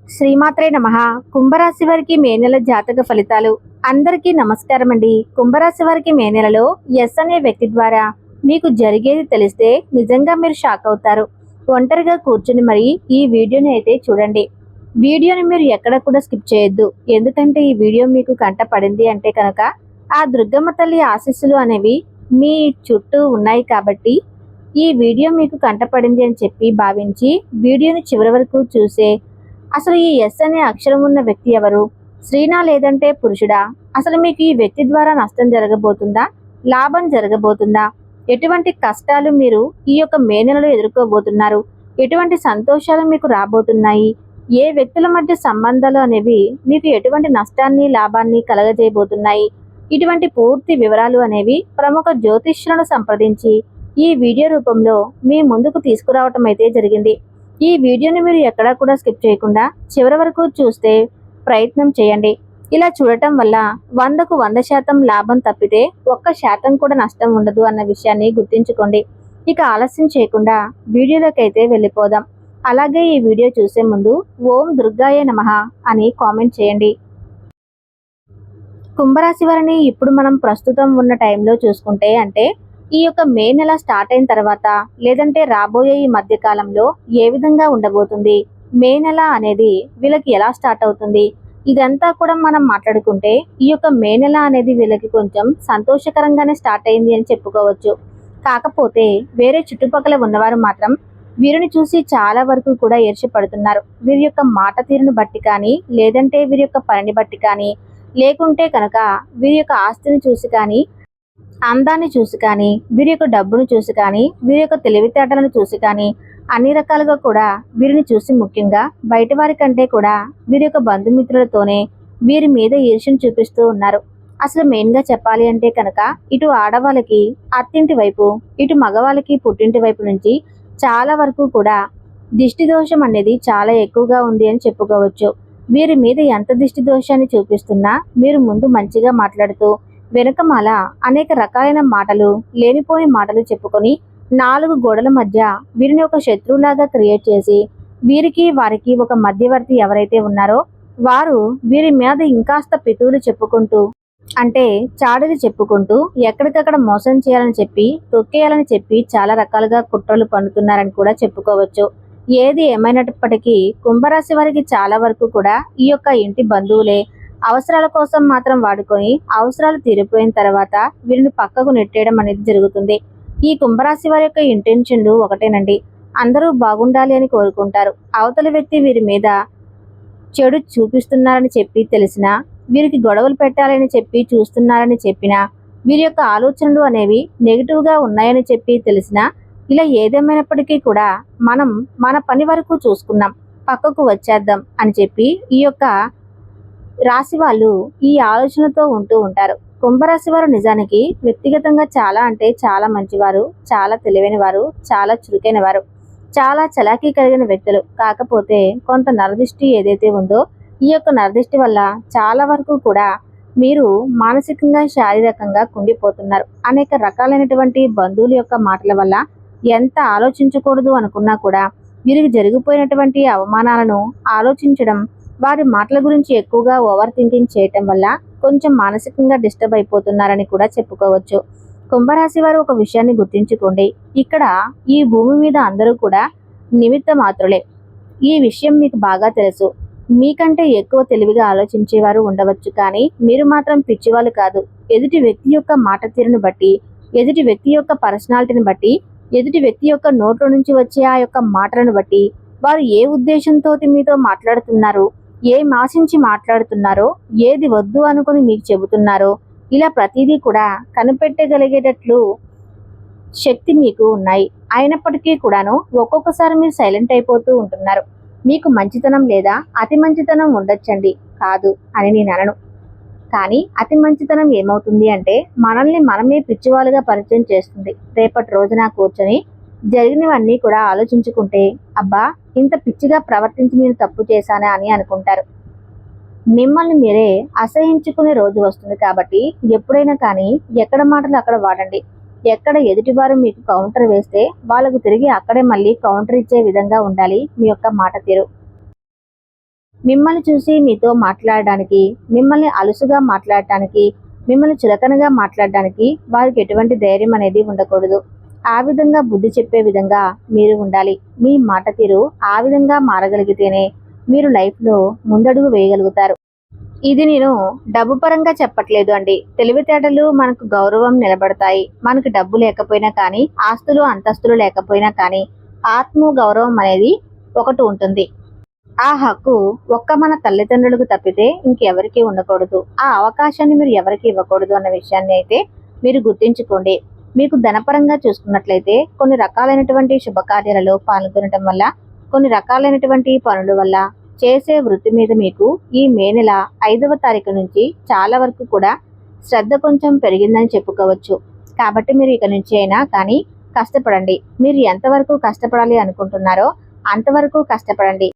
శ్రీమాత్రే నమః. కుంభరాశి వారికి మే నెల జాతక ఫలితాలు. అందరికీ నమస్కారం అండి. కుంభరాశి వారికి మే నెలలో ఎస్ అనే వ్యక్తి ద్వారా మీకు జరిగేది తెలిస్తే నిజంగా మీరు షాక్ అవుతారు. ఒంటరిగా కూర్చుని మరి ఈ వీడియోని అయితే చూడండి. వీడియోని మీరు ఎక్కడ కూడా స్కిప్ చేయొద్దు. ఎందుకంటే ఈ వీడియో మీకు కంట పడింది అంటే కనుక ఆ దుర్గమ్మ తల్లి ఆశీస్సులు అనేవి మీ చుట్టూ ఉన్నాయి కాబట్టి ఈ వీడియో మీకు కంటపడింది అని చెప్పి భావించి వీడియోని చివరి వరకు చూసే అసలు ఈ ఎస్ అనే అక్షరం ఉన్న వ్యక్తి ఎవరు? స్త్రీనా లేదంటే పురుషుడా? అసలు మీకు ఈ వ్యక్తి ద్వారా నష్టం జరగబోతుందా? లాభం జరగబోతుందా? ఎటువంటి కష్టాలు మీరు ఈ యొక్క మే నెలలో ఎదుర్కోబోతున్నారు? ఎటువంటి సంతోషాలు మీకు రాబోతున్నాయి? ఏ వ్యక్తుల మధ్య సంబంధాలు అనేవి మీకు ఎటువంటి నష్టాన్ని లాభాన్ని కలగజేయబోతున్నాయి? ఇటువంటి పూర్తి వివరాలు అనేవి ప్రముఖ జ్యోతిష్యులను సంప్రదించి ఈ వీడియో రూపంలో మీ ముందుకు తీసుకురావటం అయితే జరిగింది. ఈ వీడియోని మీరు ఎక్కడా కూడా స్కిప్ చేయకుండా చివరి వరకు చూస్తే ప్రయత్నం చేయండి. ఇలా చూడటం వల్ల 100కు 100% లాభం తప్పితే 1% కూడా నష్టం ఉండదు అన్న విషయాన్ని గుర్తుంచుకోండి. ఇక ఆలస్యం చేయకుండా వీడియోలోకి అయితే వెళ్ళిపోదాం. అలాగే ఈ వీడియో చూసే ముందు ఓం దుర్గాయే నమః అని కామెంట్ చేయండి. కుంభరాశి వారిని ఇప్పుడు మనం ప్రస్తుతం ఉన్న టైంలో చూసుకుంటే అంటే ఈ యొక్క మే నెల స్టార్ట్ అయిన తర్వాత లేదంటే రాబోయే ఈ మధ్య కాలంలో ఏ విధంగా ఉండబోతుంది, మే నెల అనేది వీళ్ళకి ఎలా స్టార్ట్ అవుతుంది, ఇదంతా కూడా మనం మాట్లాడుకుంటే ఈ యొక్క మే నెల అనేది వీళ్ళకి కొంచెం సంతోషకరంగానే స్టార్ట్ అయింది అని చెప్పుకోవచ్చు. కాకపోతే వేరే చుట్టుపక్కల ఉన్నవారు మాత్రం వీరిని చూసి చాలా వరకు కూడా ఈర్ష్యపడుతున్నారు. వీరి యొక్క మాట తీరును బట్టి కానీ లేదంటే వీరి యొక్క పనిని బట్టి కానీ లేకుంటే కనుక వీరి యొక్క ఆస్తిని చూసి కానీ అందాన్ని చూసి కానీ వీరి యొక్క డబ్బును చూసి కానీ వీరి యొక్క తెలివితేటలను చూసి కానీ అన్ని రకాలుగా కూడా వీరిని చూసి ముఖ్యంగా బయట వారి కంటే కూడా వీరి యొక్క బంధుమిత్రులతోనే వీరి మీద ఈర్ష్యను చూపిస్తూ ఉన్నారు. అసలు మెయిన్గా చెప్పాలి అంటే కనుక ఇటు ఆడవాళ్ళకి అత్తింటి వైపు ఇటు మగవాళ్ళకి పుట్టింటి వైపు నుంచి చాలా వరకు కూడా దిష్టి దోషం అనేది చాలా ఎక్కువగా ఉంది అని చెప్పుకోవచ్చు. వీరి మీద ఎంత దిష్టి దోషాన్ని చూపిస్తున్నా మీరు ముందు మంచిగా మాట్లాడుతూ వెనుకమాల అనేక రకాలైన మాటలు లేనిపోని మాటలు చెప్పుకొని 4 గోడల మధ్య వీరిని ఒక శత్రువులాగా క్రియేట్ చేసి వీరికి వారికి ఒక మధ్యవర్తి ఎవరైతే ఉన్నారో వారు వీరి మీద ఇంకాస్త పితూలు చెప్పుకుంటూ అంటే చాడులు చెప్పుకుంటూ ఎక్కడికక్కడ మోసం చేయాలని చెప్పి తొక్కేయాలని చెప్పి చాలా రకాలుగా కుట్రలు పన్నుతున్నారని కూడా చెప్పుకోవచ్చు. ఏది ఏమైనప్పటికీ కుంభరాశి వారికి చాలా వరకు కూడా ఈ యొక్క ఇంటి బంధువులే అవసరాల కోసం మాత్రం వాడుకొని అవసరాలు తీరిపోయిన తర్వాత వీరిని పక్కకు నెట్టేయడం అనేది జరుగుతుంది. ఈ కుంభరాశి వారి యొక్క ఇంటెన్షన్లు ఒకటేనండి, అందరూ బాగుండాలి అని కోరుకుంటారు. అవతల వ్యక్తి వీరి మీద చెడు చూపిస్తున్నారని చెప్పి తెలిసినా వీరికి గొడవలు పెట్టాలని చెప్పి చూస్తున్నారని చెప్పినా వీరి యొక్క ఆలోచనలు అనేవి నెగిటివ్గా ఉన్నాయని చెప్పి తెలిసినా ఇలా ఏదేమైనప్పటికీ కూడా మనం మన పని వరకు చూసుకున్నాం, పక్కకు వచ్చేద్దాం అని చెప్పి ఈ యొక్క రాశి వాళ్ళు ఈ ఆలోచనతో ఉంటూ ఉంటారు. కుంభరాశి వారు నిజానికి వ్యక్తిగతంగా చాలా అంటే చాలా మంచివారు, చాలా తెలివైన వారు, చాలా చురుకైన వారు, చాలా చలాకీ కలిగిన వ్యక్తులు. కాకపోతే కొంత నరదిష్టి ఏదైతే ఉందో ఈ యొక్క నరదిష్టి వల్ల చాలా వరకు కూడా మీరు మానసికంగా శారీరకంగా కుంగిపోతున్నారు. అనేక రకాలైనటువంటి బంధువుల యొక్క మాటల వల్ల ఎంత ఆలోచించకూడదు అనుకున్నా కూడా వీరికి జరిగిపోయినటువంటి అవమానాలను ఆలోచించడం, వారి మాటల గురించి ఎక్కువగా ఓవర్ థింకింగ్ చేయటం వల్ల కొంచెం మానసికంగా డిస్టర్బ్ అయిపోతున్నారని కూడా చెప్పుకోవచ్చు. కుంభరాశి వారు ఒక విషయాన్ని గుర్తుంచుకోండి, ఇక్కడ ఈ భూమి మీద అందరూ కూడా నిమిత్త మాత్రులే. ఈ విషయం మీకు బాగా తెలుసు. మీకంటే ఎక్కువ తెలివిగా ఆలోచించేవారు ఉండవచ్చు, కానీ మీరు మాత్రం పిచ్చివాళ్ళు కాదు. ఎదుటి వ్యక్తి యొక్క మాట తీరును బట్టి, ఎదుటి వ్యక్తి యొక్క పర్సనాలిటీని బట్టి, ఎదుటి వ్యక్తి యొక్క నోట్లో నుంచి వచ్చే ఆ యొక్క మాటలను బట్టి వారు ఏ ఉద్దేశంతో మీతో మాట్లాడుతున్నారు, ఏం ఆశించి మాట్లాడుతున్నారో, ఏది వద్దు అనుకుని మీకు చెబుతున్నారో ఇలా ప్రతిదీ కూడా కనిపెట్టగలిగేటట్లు శక్తి మీకు ఉన్నాయి. అయినప్పటికీ కూడాను ఒక్కొక్కసారి మీరు సైలెంట్ అయిపోతూ ఉంటున్నారు. మీకు మంచితనం లేదా అతి మంచితనం ఉండొచ్చండి, కాదు అని నేను అనను. కానీ అతి మంచితనం ఏమవుతుంది అంటే మనల్ని మనమే పిచ్చివాళ్ళుగా పరిచయం చేస్తుంది. రేపటి రోజున కూర్చొని జరిగినవన్నీ కూడా ఆలోచించుకుంటే అబ్బా ఇంత పిచ్చిగా ప్రవర్తించి నేను తప్పు చేశానా అని అనుకుంటారు. మిమ్మల్ని మీరే అసహించుకునే రోజు వస్తుంది. కాబట్టి ఎప్పుడైనా కానీ ఎక్కడ మాటలు అక్కడ వాడండి. ఎక్కడ ఎదుటివారు మీకు కౌంటర్ వేస్తే వాళ్ళకు తిరిగి అక్కడే మళ్ళీ కౌంటర్ ఇచ్చే విధంగా ఉండాలి మీ యొక్క మాట తీరు. మిమ్మల్ని చూసి మీతో మాట్లాడడానికి, మిమ్మల్ని అలుసుగా మాట్లాడటానికి, మిమ్మల్ని చులకనగా మాట్లాడడానికి వారికి ఎటువంటి ధైర్యం అనేది ఉండకూడదు. ఆ విధంగా బుద్ధి చెప్పే విధంగా మీరు ఉండాలి. మీ మాట తీరు ఆ విధంగా మారగలిగితేనే మీరు లైఫ్లో ముందడుగు వేయగలుగుతారు. ఇది నేను డబ్బు పరంగా చెప్పట్లేదు అండి. తెలివితేటలు మనకు గౌరవం నిలబడతాయి. మనకు డబ్బు లేకపోయినా కానీ, ఆస్తులు అంతస్తులు లేకపోయినా కానీ, ఆత్మ గౌరవం అనేది ఒకటి ఉంటుంది. ఆ హక్కు ఒక్క మన తల్లిదండ్రులకు తప్పితే ఇంకెవరికి ఉండకూడదు. ఆ అవకాశాన్ని మీరు ఎవరికి ఇవ్వకూడదు అన్న విషయాన్ని అయితే మీరు గుర్తించుకోండి. మీకు ధనపరంగా చూసుకున్నట్లయితే కొన్ని రకాలైనటువంటి శుభకార్యాలలో పాల్గొనటం వల్ల, కొన్ని రకాలైనటువంటి పనుల వల్ల, చేసే వృత్తి మీద మీకు ఈ మే నెల 5వ తారీఖు నుంచి చాలా వరకు కూడా శ్రద్ధ కొంచెం పెరిగిందని చెప్పుకోవచ్చు. కాబట్టి మీరు ఇక నుంచి అయినా కానీ కష్టపడండి. మీరు ఎంతవరకు కష్టపడాలి అనుకుంటున్నారో అంతవరకు కష్టపడండి.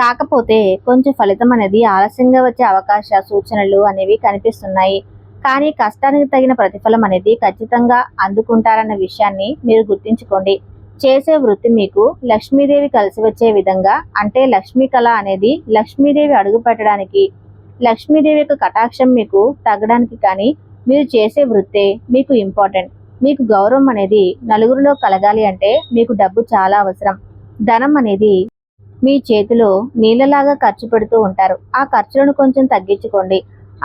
కాకపోతే కొంచెం ఫలితం అనేది ఆలస్యంగా వచ్చే అవకాశ సూచనలు అనేవి కనిపిస్తున్నాయి. కానీ కష్టానికి తగిన ప్రతిఫలం అనేది ఖచ్చితంగా అందుకుంటారన్న విషయాన్ని మీరు గుర్తుంచుకోండి. చేసే వృత్తి మీకు లక్ష్మీదేవి కలిసి వచ్చే విధంగా, అంటే లక్ష్మీ కళ అనేది లక్ష్మీదేవి అడుగు పెట్టడానికి, లక్ష్మీదేవి యొక్క కటాక్షం మీకు తగ్గడానికి కానీ మీరు చేసే వృత్తే మీకు ఇంపార్టెంట్. మీకు గౌరవం అనేది నలుగురిలో కలగాలి అంటే మీకు డబ్బు చాలా అవసరం. ధనం అనేది మీ చేతిలో నీళ్ళలాగా ఖర్చు పెడుతూ ఉంటారు. ఆ ఖర్చులను కొంచెం తగ్గించుకోండి.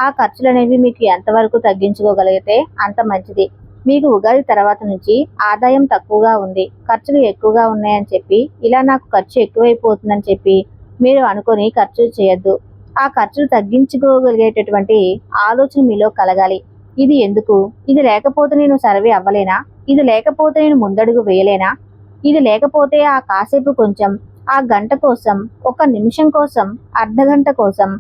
ఆ ఖర్చులు అనేవి మీకు ఎంతవరకు తగ్గించుకోగలిగితే అంత మంచిది. మీకు ఉగాది తర్వాత నుంచి ఆదాయం తక్కువగా ఉంది, ఖర్చులు ఎక్కువగా ఉన్నాయని చెప్పి, ఇలా నాకు ఖర్చు ఎక్కువైపోతుందని చెప్పి మీరు అనుకొని ఖర్చు చేయొద్దు. ఆ ఖర్చులు తగ్గించుకోగలిగేటటువంటి ఆలోచన మీలో కలగాలి. ఇది ఎందుకు? ఇది లేకపోతే నేను సర్వే అవ్వలేనా? ఇది లేకపోతే నేను ముందడుగు వేయలేనా? ఇది లేకపోతే ఆ కాసేపు కొంచెం, ఆ గంట కోసం, ఒక నిమిషం కోసం, అర్ధగంట కోసం,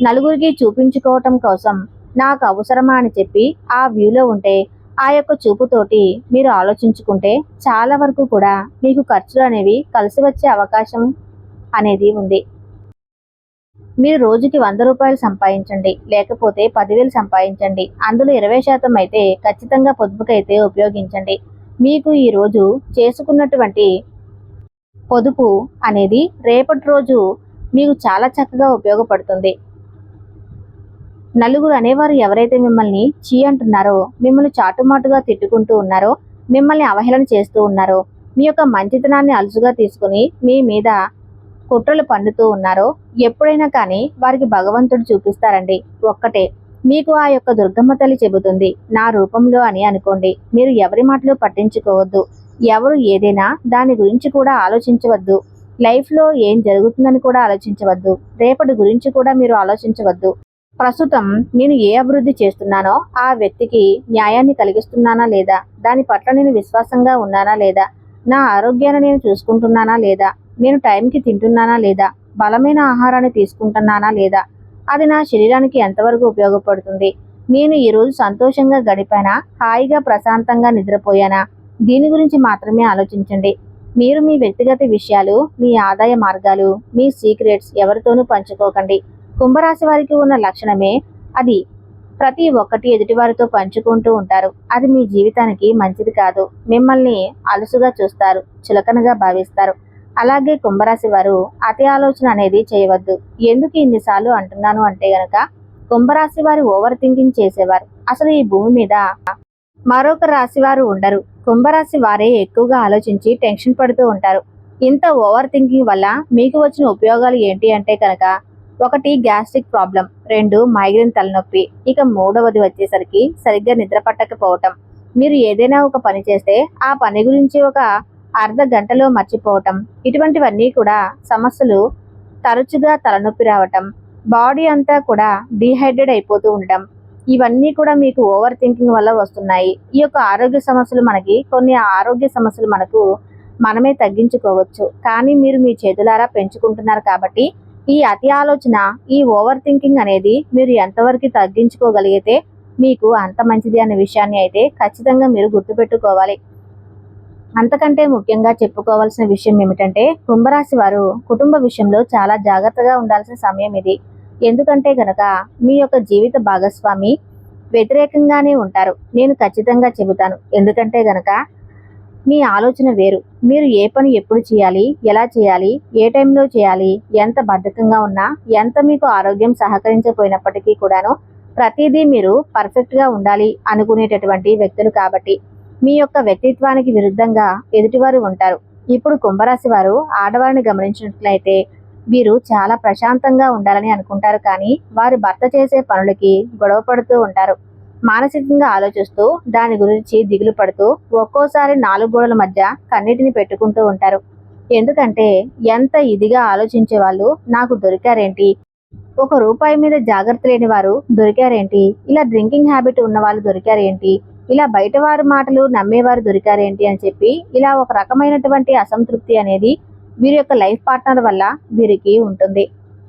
నలుగురికి చూపించుకోవటం కోసం నాకు అవసరమా అని చెప్పి ఆ వ్యూలో ఉంటే, ఆ యొక్క చూపుతోటి మీరు ఆలోచించుకుంటే చాలా వరకు కూడా మీకు ఖర్చులు అనేవి కలిసి వచ్చే అవకాశం అనేది ఉంది. మీరు రోజుకి 100 రూపాయలు సంపాదించండి, లేకపోతే 10,000 సంపాదించండి. అందులో 20% అయితే ఖచ్చితంగా పొదుపుకైతే ఉపయోగించండి. మీకు ఈ రోజు చేసుకున్నటువంటి పొదుపు అనేది రేపటి రోజు మీకు చాలా చక్కగా ఉపయోగపడుతుంది. నలుగురు అనేవారు ఎవరైతే మిమ్మల్ని చీ అంటున్నారో, మిమ్మల్ని చాటుమాటుగా తిట్టుకుంటూ ఉన్నారో, మిమ్మల్ని అవహేళన చేస్తూ ఉన్నారో, మీ యొక్క మంచితనాన్ని అలుసుగా తీసుకుని మీ మీద కుట్రలు పన్నుతూ ఉన్నారో, ఎప్పుడైనా కానీ వారికి భగవంతుడు చూపిస్తారండి. ఒక్కటే మీకు ఆ యొక్క దుర్గమ్మ తల్లి చెబుతుంది, నా రూపంలో అని అనుకోండి. మీరు ఎవరి మాటలు పట్టించుకోవద్దు. ఎవరు ఏదైనా దాని గురించి కూడా ఆలోచించవద్దు. లైఫ్లో ఏం జరుగుతుందని కూడా ఆలోచించవద్దు. రేపటి గురించి కూడా మీరు ఆలోచించవద్దు. ప్రస్తుతం నేను ఏ అభివృద్ధి చేస్తున్నానో ఆ వ్యక్తికి న్యాయాన్ని కలిగిస్తున్నానా లేదా, దాని పట్ల నేను విశ్వాసంగా ఉన్నానా లేదా, నా ఆరోగ్యాన్ని నేను చూసుకుంటున్నానా లేదా, నేను టైంకి తింటున్నానా లేదా, బలమైన ఆహారాన్ని తీసుకుంటున్నానా లేదా, అది నా శరీరానికి ఎంతవరకు ఉపయోగపడుతుంది, నేను ఈరోజు సంతోషంగా గడిపానా, హాయిగా ప్రశాంతంగా నిద్రపోయానా, దీని గురించి మాత్రమే ఆలోచించండి. మీరు మీ వ్యక్తిగత విషయాలు, మీ ఆదాయ మార్గాలు, మీ సీక్రెట్స్ ఎవరితోనూ పంచుకోకండి. కుంభరాశి వారికి ఉన్న లక్షణమే అది. ప్రతి ఒక్కటి ఎదుటివారితో పంచుకుంటూ ఉంటారు. అది మీ జీవితానికి మంచిది కాదు. మిమ్మల్ని అలుసుగా చూస్తారు, చులకనగా భావిస్తారు. అలాగే కుంభరాశి వారు అతి ఆలోచన అనేది చేయవద్దు. ఎందుకు ఇన్నిసార్లు అంటున్నాను అంటే గనక, కుంభరాశి వారు ఓవర్ థింకింగ్ చేసేవారు అసలు ఈ భూమి మీద మరొక రాశి వారు ఉండరు. కుంభరాశి వారే ఎక్కువగా ఆలోచించి టెన్షన్ పడుతూ ఉంటారు. ఇంత ఓవర్ థింకింగ్ వల్ల మీకు వచ్చిన ఉపయోగాలు ఏంటి అంటే కనుక, 1 గ్యాస్ట్రిక్ ప్రాబ్లం, 2 మైగ్రేన్ తలనొప్పి, ఇక 3వది వచ్చేసరికి సరిగ్గా నిద్ర పట్టకపోవటం. మీరు ఏదైనా ఒక పని చేస్తే ఆ పని గురించి ఒక అర్ధ గంటలో మర్చిపోవటం, ఇటువంటివన్నీ కూడా సమస్యలు. తరచుగా తలనొప్పి రావటం, బాడీ అంతా కూడా డీహైడ్రేట్ అయిపోతూ ఉండటం, ఇవన్నీ కూడా మీకు ఓవర్ థింకింగ్ వల్ల వస్తున్నాయి. ఈ యొక్క ఆరోగ్య సమస్యలు కొన్ని ఆరోగ్య సమస్యలు మనమే తగ్గించుకోవచ్చు. కానీ మీరు మీ చేతులారా పెంచుకుంటున్నారు కాబట్టి ఈ అతి ఆలోచన, ఈ ఓవర్ థింకింగ్ అనేది మీరు ఎంతవరకు తగ్గించుకోగలిగితే మీకు అంత మంచిది అనే విషయాన్ని అయితే ఖచ్చితంగా మీరు గుర్తుపెట్టుకోవాలి. అంతకంటే ముఖ్యంగా చెప్పుకోవాల్సిన విషయం ఏమిటంటే, కుంభరాశి వారు కుటుంబ విషయంలో చాలా జాగ్రత్తగా ఉండాల్సిన సమయం ఇది. ఎందుకంటే గనక మీ యొక్క జీవిత భాగస్వామి వ్యతిరేకంగానే ఉంటారు. నేను ఖచ్చితంగా చెబుతాను. ఎందుకంటే గనక మీ ఆలోచన వేరు. మీరు ఏ పని ఎప్పుడు చేయాలి, ఎలా చేయాలి, ఏ టైంలో చేయాలి, ఎంత బద్ధకంగా ఉన్నా, ఎంత మీకు ఆరోగ్యం సహకరించకపోయినప్పటికీ కూడాను ప్రతిదీ మీరు పర్ఫెక్ట్గా ఉండాలి అనుకునేటటువంటి వ్యక్తులు కాబట్టి మీ యొక్క వ్యక్తిత్వానికి విరుద్ధంగా ఎదుటివారు ఉంటారు. ఇప్పుడు కుంభరాశి వారు ఆడవారిని గమనించినట్లయితే వీరు చాలా ప్రశాంతంగా ఉండాలని అనుకుంటారు, కానీ వారి భర్త చేసే పనులకి గొడవ పడుతూ ఉంటారు. మానసికంగా ఆలోచిస్తూ దాని గురించి దిగులు పడుతూ ఒక్కోసారి నాలుగు గోడల మధ్య కన్నిటిని పెట్టుకుంటూ ఉంటారు. ఎందుకంటే ఎంత ఇదిగా ఆలోచించే వాళ్ళు నాకు దొరికారేంటి, ఒక రూపాయి మీద జాగ్రత్త లేని వారు దొరికారేంటి, ఇలా డ్రింకింగ్ హ్యాబిట్ ఉన్న వాళ్ళు దొరికారేంటి, ఇలా బయట వారి మాటలు నమ్మేవారు దొరికారేంటి అని చెప్పి ఇలా ఒక రకమైనటువంటి అసంతృప్తి అనేది వీరి యొక్క లైఫ్ పార్ట్నర్ వల్ల వీరికి ఉంటుంది.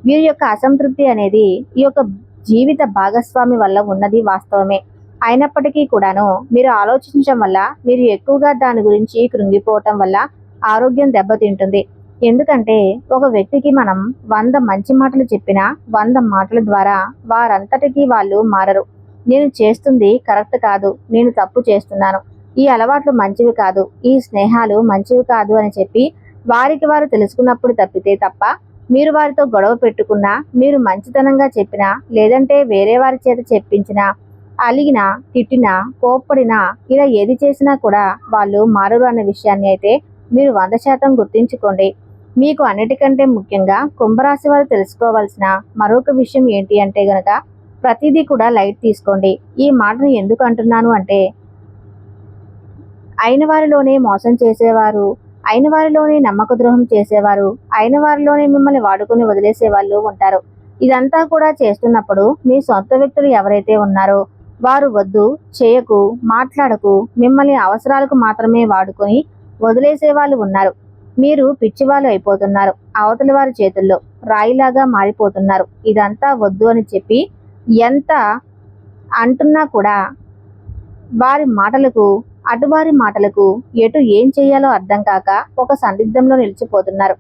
వీరి యొక్క అసంతృప్తి అనేది ఈ యొక్క జీవిత భాగస్వామి వల్ల ఉన్నది వాస్తవమే. అయినప్పటికీ కూడాను మీరు ఆలోచించడం వల్ల, మీరు ఎక్కువగా దాని గురించి కృంగిపోవటం వల్ల ఆరోగ్యం దెబ్బతింటుంది. ఎందుకంటే ఒక వ్యక్తికి మనం 100 మంచి మాటలు చెప్పినా 100 మాటల ద్వారా వారంతటికీ వాళ్ళు మారరు. నేను చేస్తుంది కరెక్ట్ కాదు, నేను తప్పు చేస్తున్నాను, ఈ అలవాట్లు మంచివి కాదు, ఈ స్నేహాలు మంచివి కాదు అని చెప్పి వారికి వారు తెలుసుకున్నప్పుడు తప్పితే తప్ప మీరు వారితో గొడవ పెట్టుకున్నా, మీరు మంచితనంగా చెప్పినా, లేదంటే వేరే వారి చేత చెప్పించినా, అలిగినా, తిట్టినా, కోప్పడినా, ఇలా ఏది చేసినా కూడా వాళ్ళు మారరు అన్న విషయాన్ని అయితే మీరు 100% గుర్తించుకోండి. మీకు అన్నిటికంటే ముఖ్యంగా కుంభరాశి వారు తెలుసుకోవాల్సిన మరొక విషయం ఏంటి అంటే గనక ప్రతిదీ కూడా లైట్ తీసుకోండి. ఈ మాటను ఎందుకు అంటున్నాను అంటే, అయిన వారిలోనే మోసం చేసేవారు, అయిన వారిలోనే నమ్మక ద్రోహం చేసేవారు, అయిన వారిలోనే మిమ్మల్ని వాడుకొని వదిలేసే వాళ్ళు ఉంటారు. ఇదంతా కూడా చేస్తున్నప్పుడు మీ సొంత వ్యక్తులు ఎవరైతే ఉన్నారో వారు వద్దు, చేయకు, మాట్లాడకు, మిమ్మల్ని అవసరాలకు మాత్రమే వాడుకొని వదిలేసే వాళ్ళు ఉన్నారు. మీరు పిచ్చివాళ్ళు అయిపోతున్నారు, అవతలి వారి చేతుల్లో రాయిలాగా మారిపోతున్నారు. ఇదంతా వద్దు అని చెప్పి ఎంత అంటున్నా కూడా వారి మాటలకు, అటువారి మాటలకు ఎటు ఏం చేయాలో అర్థం కాక ఒక సందిగ్ధంలో నిలిచిపోతున్నారు.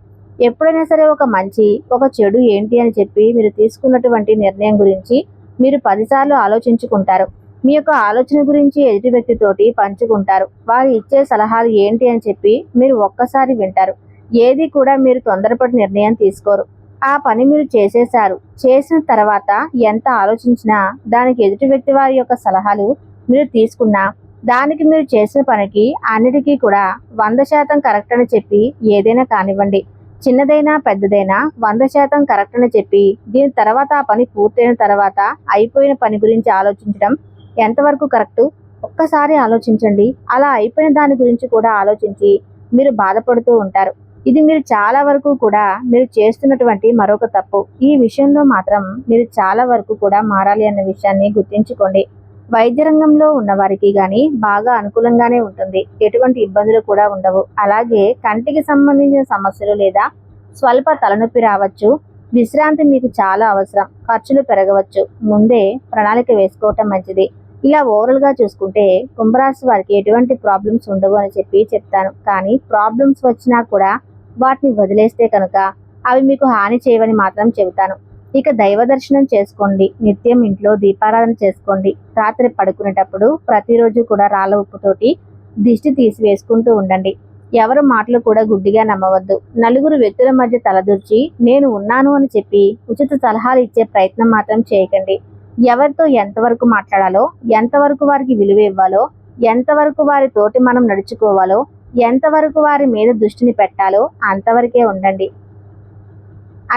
ఎప్పుడైనా సరే ఒక మంచి, ఒక చెడు ఏంటి అని చెప్పి మీరు తీసుకున్నటువంటి నిర్ణయం గురించి మీరు 10 సార్లు ఆలోచించుకుంటారు. మీ యొక్క ఆలోచన గురించి ఎదుటి వ్యక్తితోటి పంచుకుంటారు. వారు ఇచ్చే సలహాలు ఏంటి అని చెప్పి మీరు ఒక్కసారి వింటారు. ఏది కూడా మీరు తొందరపడి నిర్ణయం తీసుకోరు. ఆ పని మీరు చేసేశారు. చేసిన తర్వాత ఎంత ఆలోచించినా దానికి ఎదుటి వ్యక్తి వారి యొక్క సలహాలు మీరు తీసుకున్నా, దానికి మీరు చేసిన పనికి అన్నిటికీ కూడా 100% కరెక్ట్ అని చెప్పి ఏదైనా కానివ్వండి, చిన్నదైనా పెద్దదైనా 100% కరెక్ట్ అని చెప్పి దీని తర్వాత ఆ పని పూర్తయిన తర్వాత అయిపోయిన పని గురించి ఆలోచించడం ఎంతవరకు కరెక్టు ఒక్కసారి ఆలోచించండి. అలా అయిపోయిన దాని గురించి కూడా ఆలోచించి మీరు బాధపడుతూ ఉంటారు. ఇది మీరు చాలా వరకు కూడా మీరు చేస్తున్నటువంటి మరొక తప్పు. ఈ విషయంలో మాత్రం మీరు చాలా వరకు కూడా మారాలి అన్న విషయాన్ని గుర్తుంచుకోండి. వైద్య రంగంలో ఉన్న వారికి కానీ బాగా అనుకూలంగానే ఉంటుంది. ఎటువంటి ఇబ్బందులు కూడా ఉండవు. అలాగే కంటికి సంబంధించిన సమస్యలు లేదా స్వల్ప తలనొప్పి రావచ్చు. విశ్రాంతి మీకు చాలా అవసరం. ఖర్చులు పెరగవచ్చు. ముందే ప్రణాళిక వేసుకోవటం మంచిది. ఇలా ఓవరాల్గా చూసుకుంటే కుంభరాశి వారికి ఎటువంటి ప్రాబ్లమ్స్ ఉండవు అని చెప్పి చెప్తాను. కానీ ప్రాబ్లమ్స్ వచ్చినా కూడా వాటిని వదిలేస్తే కనుక అవి మీకు హాని చేయవని మాత్రం చెబుతాను. ఇక దైవ దర్శనం చేసుకోండి. నిత్యం ఇంట్లో దీపారాధన చేసుకోండి. రాత్రి పడుకునేటప్పుడు ప్రతిరోజు కూడా రాళ్ళ ఉప్పుతోటి దిష్టి తీసివేసుకుంటూ ఉండండి. ఎవరి మాటలు కూడా గుడ్డిగా నమ్మవద్దు. నలుగురు వ్యక్తుల మధ్య తలదూర్చి నేను ఉన్నాను అని చెప్పి ఉచిత సలహాలు ఇచ్చే ప్రయత్నం మాత్రం చేయకండి. ఎవరితో ఎంతవరకు మాట్లాడాలో, ఎంతవరకు వారికి విలువ ఇవ్వాలో, ఎంతవరకు వారి తోటి మనం నడుచుకోవాలో, ఎంతవరకు వారి మీద దృష్టిని పెట్టాలో అంతవరకే ఉండండి.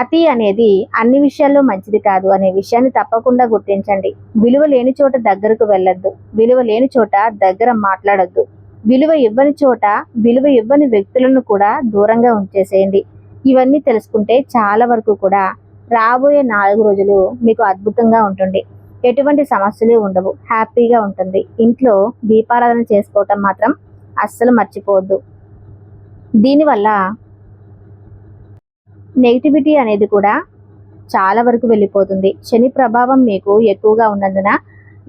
అతి అనేది అన్ని విషయాల్లో మంచిది కాదు అనే విషయాన్ని తప్పకుండా గుర్తించండి. విలువ లేని చోట దగ్గరకు వెళ్ళొద్దు. విలువ లేని చోట దగ్గర మాట్లాడొద్దు. విలువ ఇవ్వని చోట విలువ ఇవ్వని వ్యక్తులను కూడా దూరంగా ఉంచేసేయండి. ఇవన్నీ తెలుసుకుంటే చాలా వరకు కూడా రాబోయే 4 రోజులు మీకు అద్భుతంగా ఉంటుంది. ఎటువంటి సమస్యలు ఉండవు. హ్యాపీగా ఉంటుంది. ఇంట్లో దీపారాధన చేసుకోవటం మాత్రం అస్సలు మర్చిపోవద్దు. దీనివల్ల నెగిటివిటీ అనేది కూడా చాలా వరకు వెళ్ళిపోతుంది. శని ప్రభావం మీకు ఎక్కువగా ఉన్నందున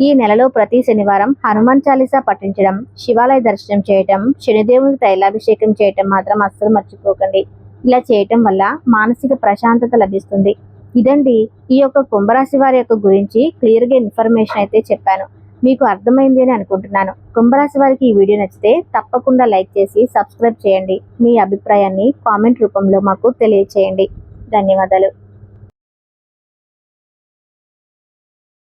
ఈ నెలలో ప్రతి శనివారం హనుమాన్ చాలీసా పఠించడం, శివాలయ దర్శనం చేయటం, శనిదేవునికి తైలాభిషేకం చేయటం మాత్రం అస్సలు మర్చిపోకండి. ఇలా చేయటం వల్ల మానసిక ప్రశాంతత లభిస్తుంది. ఇదండి ఈ యొక్క కుంభరాశి వారి యొక్క గురించి క్లియర్గా ఇన్ఫర్మేషన్ అయితే చెప్పాను. మీకు అర్థమైంది అని అనుకుంటున్నాను. కుంభరాశి వారికి ఈ వీడియో నచ్చితే తప్పకుండా లైక్ చేసి సబ్స్క్రైబ్ చేయండి. మీ అభిప్రాయాన్ని కామెంట్ రూపంలో మాకు తెలియచేయండి. ధన్యవాదాలు.